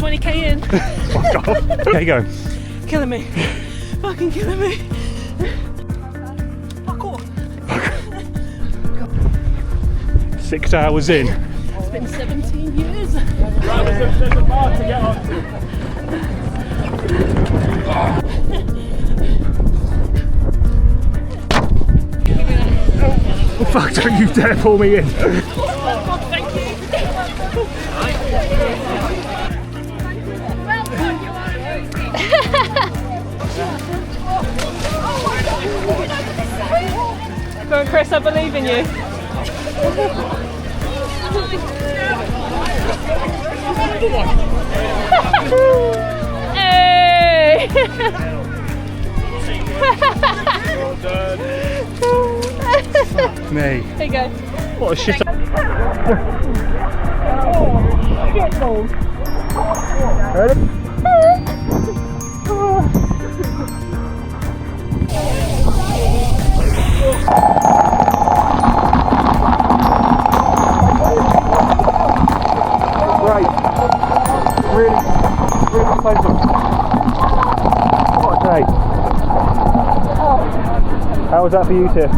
20k in. Fuck off. There you go. Killing me. Fucking killing me. Fuck off. 6 hours in. It's been 17 years. Right, there's a bar to get onto. Oh fuck, don't you dare pull me in. Oh, thank you. Go on, Chris, I believe in you. Hey! Me. There you go. What a shit. Shit balls. Great. Really pleasant. What a day. How was that for you, Tiff?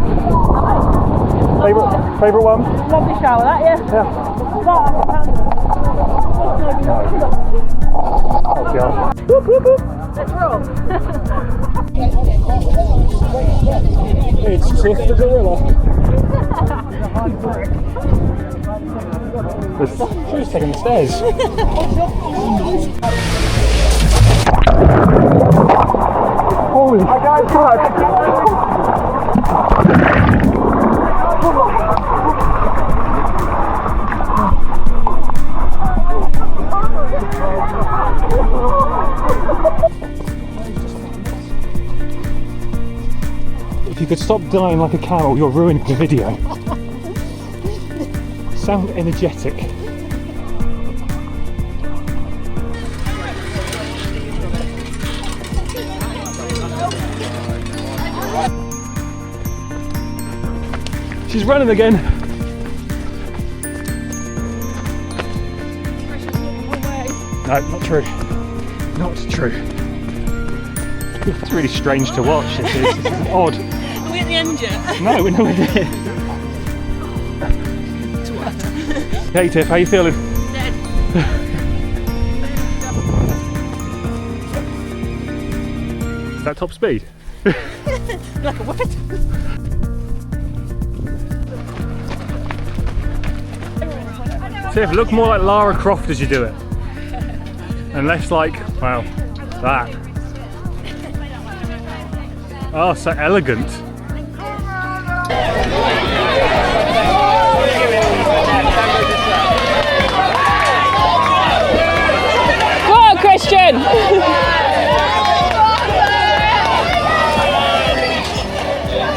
Favourite one? Lovely shower, that, yeah? Yeah. Oh god. Whoop, whoop, whoop. Let's roll. It's Tiff the gorilla. She was taking the stairs. Holy fuck! If you could stop dying like a camel, you're ruining the video. Sound energetic. She's running again. No, not true. Not true. It's really strange to watch. It's odd. Are we at the end yet? No, we're nowhere near. Hey Tiff, how you feeling? Dead. Is that top speed? Like a what? Tiff, look more like Lara Croft as you do it. And less like, well, that. Oh, so elegant. Go on, Christian!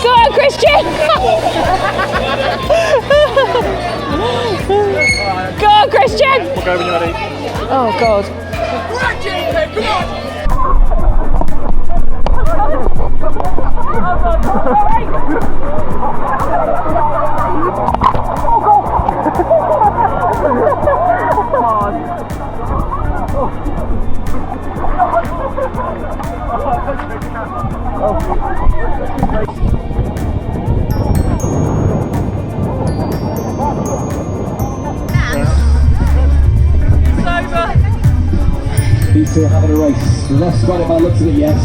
Go on, Christian! Go on, Christian! We'll go when you're ready. Oh, God. These two are having a race. We've not got it by the looks of it yet.